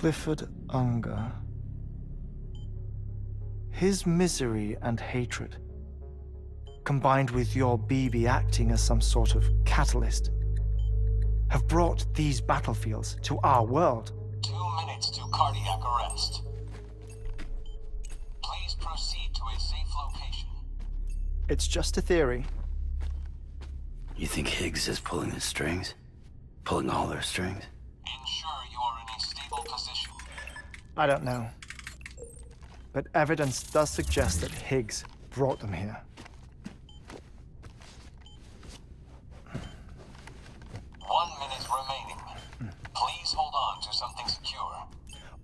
Clifford Unger. His misery and hatred, combined with your BB acting as some sort of catalyst, have brought these battlefields to our world. 2 minutes to cardiac arrest. Please proceed to a safe location. It's just a theory. You think Higgs is pulling his strings? Pulling all their strings? Ensure you are in a stable position. I don't know. But evidence does suggest that Higgs brought them here. 1 minute remaining. Please hold on to something secure.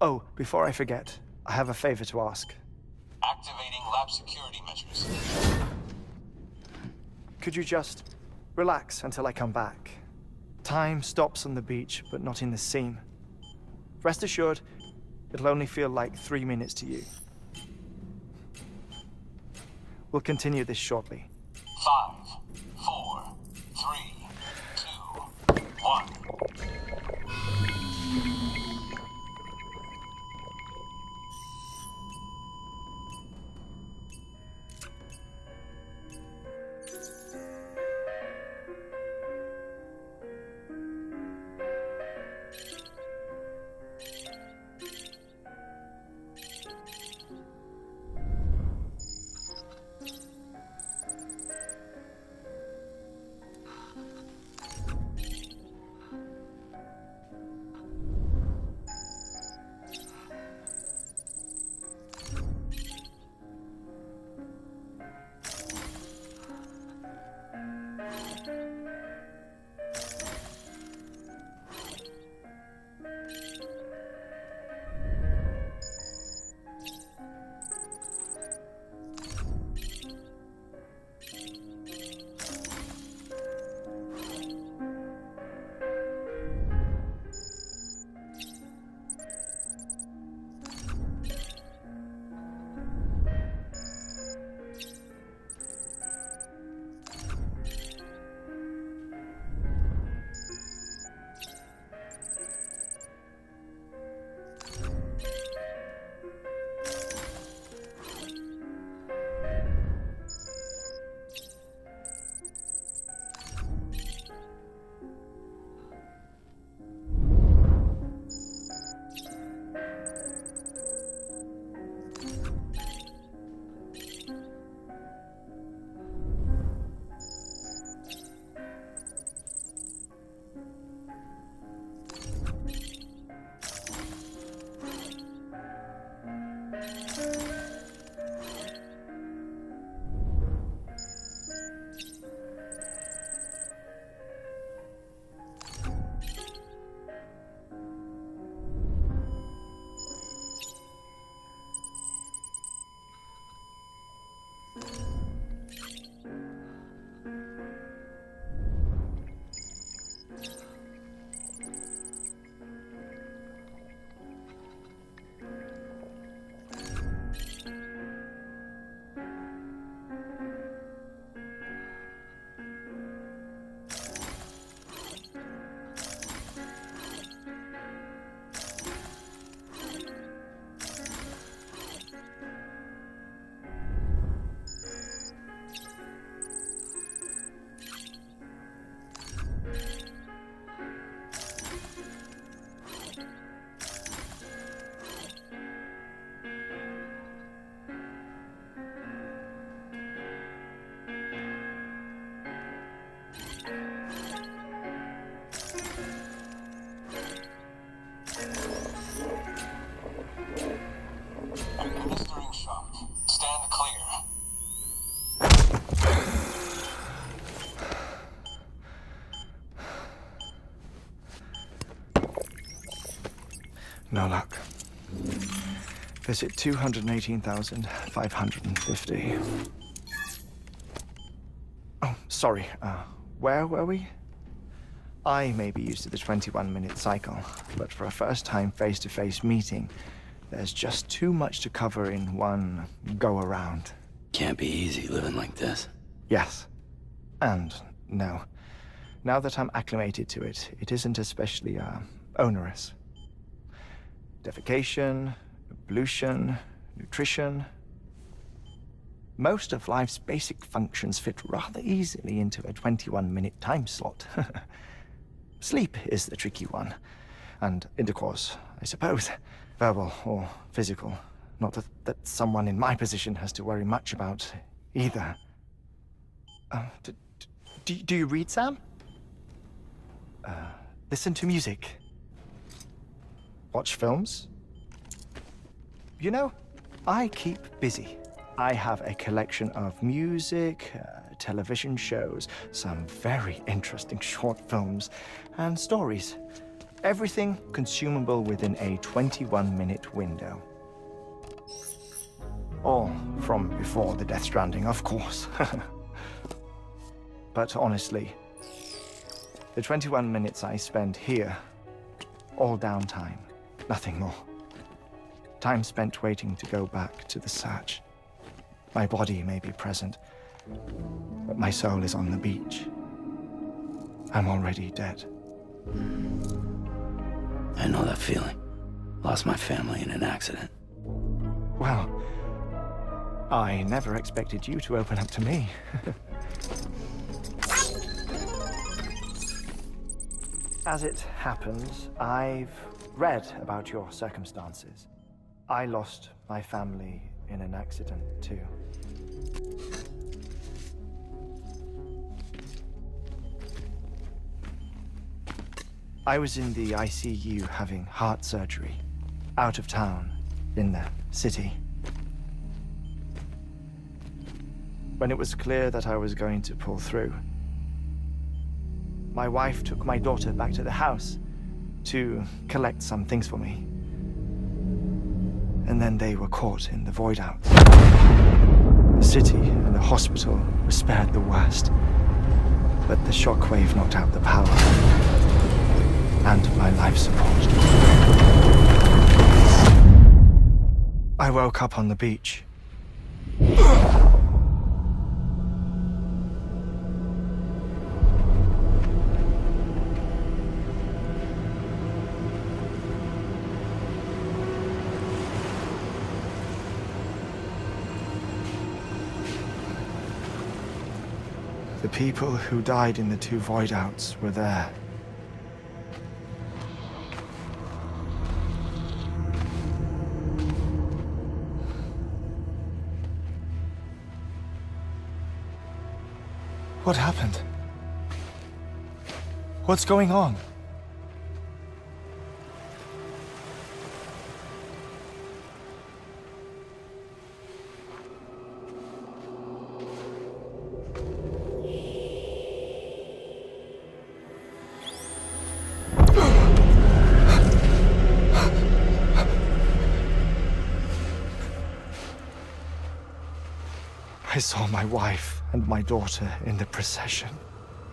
Oh, before I forget, I have a favor to ask. Activating lab security measures. Could you just relax until I come back? Time stops on the beach, but not in the scene. Rest assured, it'll only feel like 3 minutes to you. We'll continue this shortly. 5, 4, 3, 2, 1. Administering shock. Stand clear. No luck. Visit 218,550. Oh, sorry. Where were we? I may be used to the 21-minute cycle, but for a first-time face-to-face meeting, there's just too much to cover in one go-around. Can't be easy living like this. Yes. And no. Now that I'm acclimated to it, it isn't especially, onerous. defecation, ablution, nutrition. Most of life's basic functions fit rather easily into a 21-minute time slot. Sleep is the tricky one. And intercourse, I suppose. Verbal or physical. Not that someone in my position has to worry much about either. Do you read, Sam? Listen to music. Watch films? You know, I keep busy. I have a collection of music, television shows, some very interesting short films, and stories. Everything consumable within a 21-minute window. All from before the Death Stranding, of course. But honestly, the 21 minutes I spend here, all downtime, nothing more. Time spent waiting to go back to the search. My body may be present, but my soul is on the beach. I'm already dead. I know that feeling. Lost my family in an accident. Well, I never expected you to open up to me. As it happens, I've read about your circumstances. I lost my family in an accident, too. I was in the ICU having heart surgery, out of town, in the city. When it was clear that I was going to pull through, my wife took my daughter back to the house to collect some things for me. And then they were caught in the void out. The city and the hospital were spared the worst, but the shockwave knocked out the power and my life support. I woke up on the beach. The people who died in the two void outs were there. What happened? What's going on? I saw my wife and my daughter in the procession.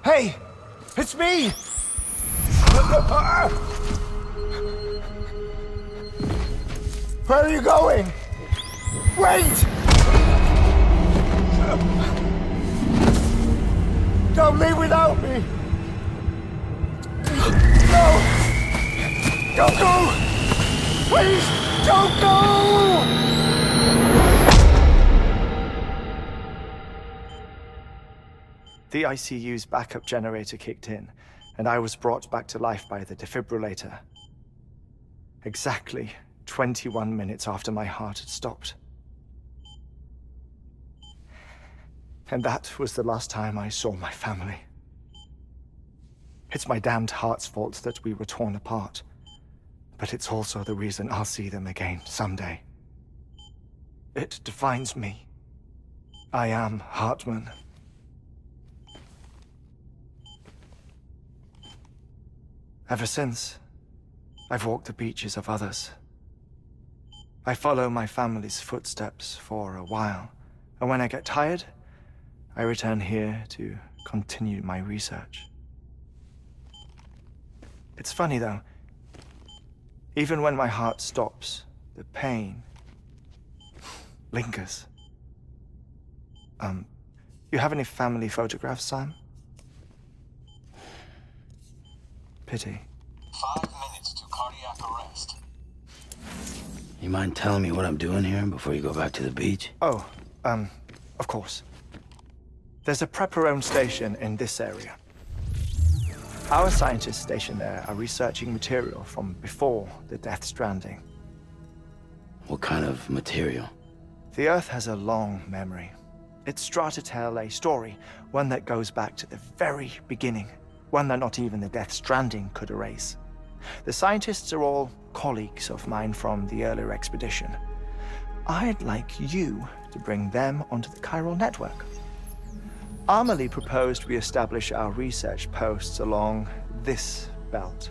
Hey! It's me! Where are you going? Wait! Don't leave without me! No! Don't go! Please, don't go! The ICU's backup generator kicked in, and I was brought back to life by the defibrillator. Exactly 21 minutes after my heart had stopped. And that was the last time I saw my family. It's my damned heart's fault that we were torn apart, but it's also the reason I'll see them again someday. It defines me. I am Heartman. Ever since, I've walked the beaches of others. I follow my family's footsteps for a while, and when I get tired, I return here to continue my research. It's funny though, even when my heart stops, the pain lingers. You have any family photographs, Sam? Pity. 5 minutes to cardiac arrest. You mind telling me what I'm doing here before you go back to the beach? Oh, of course. There's a prepper-owned station in this area. Our scientists stationed there are researching material from before the Death Stranding. What kind of material? The Earth has a long memory. It's trying to tell a story, one that goes back to the very beginning, one that not even the Death Stranding could erase. The scientists are all colleagues of mine from the earlier expedition. I'd like you to bring them onto the chiral network. Amelie proposed we establish our research posts along this belt.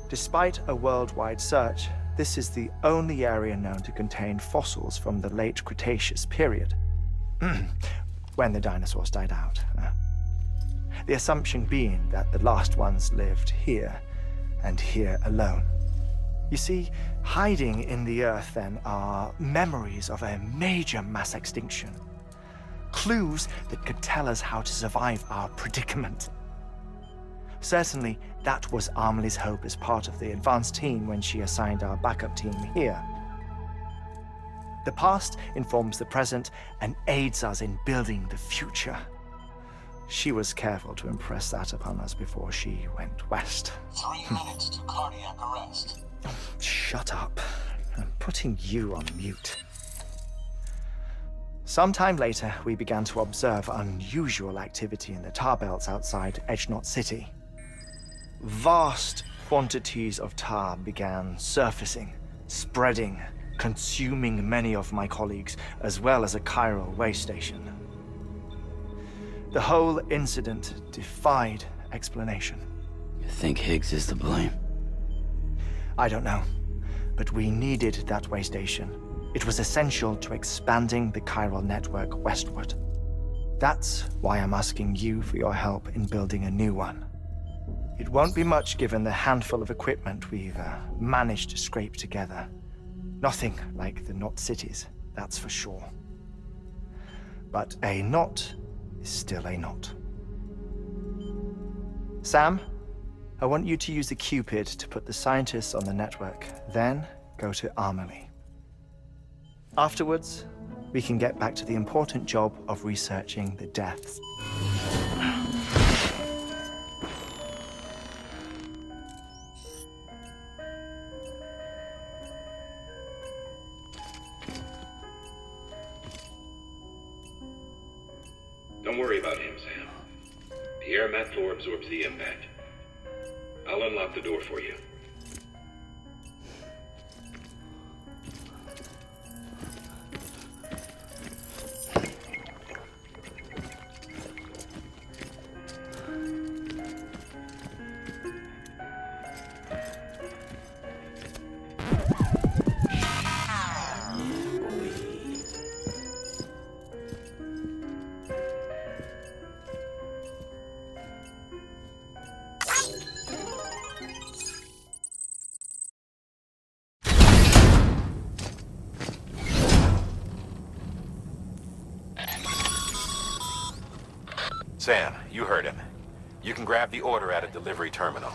Despite a worldwide search, this is the only area known to contain fossils from the late Cretaceous period, when the dinosaurs died out. The assumption being that the last ones lived here, and here alone. You see, hiding in the Earth then are memories of a major mass extinction. Clues that could tell us how to survive our predicament. Certainly, that was Amelie's hope as part of the advanced team when she assigned our backup team here. The past informs the present and aids us in building the future. She was careful to impress that upon us before she went west. 3 minutes to cardiac arrest. Shut up. I'm putting you on mute. Sometime later, we began to observe unusual activity in the tar belts outside Edgenot City. Vast quantities of tar began surfacing, spreading, consuming many of my colleagues, as well as a chiral way station. The whole incident defied explanation. You think Higgs is to blame? I don't know, but we needed that way station. It was essential to expanding the chiral network westward. That's why I'm asking you for your help in building a new one. It won't be much given the handful of equipment we've managed to scrape together. Nothing like the knot cities, that's for sure. But a knot is still a knot. Sam, I want you to use the Cupid to put the scientists on the network, then go to Amelie. Afterwards, we can get back to the important job of researching the deaths. Don't worry about him, Sam. The air mat floor absorbs the impact. I'll unlock the door for you. Sam, you heard him. You can grab the order at a delivery terminal.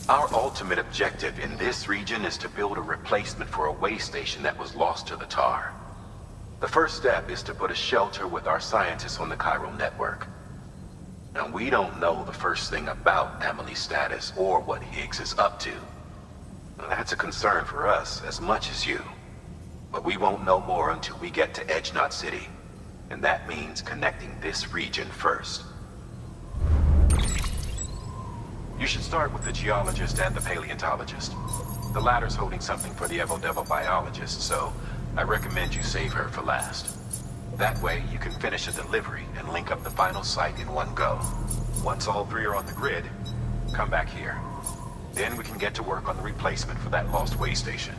Our ultimate objective in this region is to build a replacement for a way station that was lost to the tar. The first step is to put a shelter with our scientists on the chiral network. Now, we don't know the first thing about Amelie's status or what Higgs is up to. Now, that's a concern for us as much as you. But we won't know more until we get to Edgenot City. And that means connecting this region first. You should start with the geologist and the paleontologist. The latter's holding something for the Evo-Devo biologist, so I recommend you save her for last. That way, you can finish a delivery and link up the final site in one go. Once all three are on the grid, come back here. Then we can get to work on the replacement for that lost way station.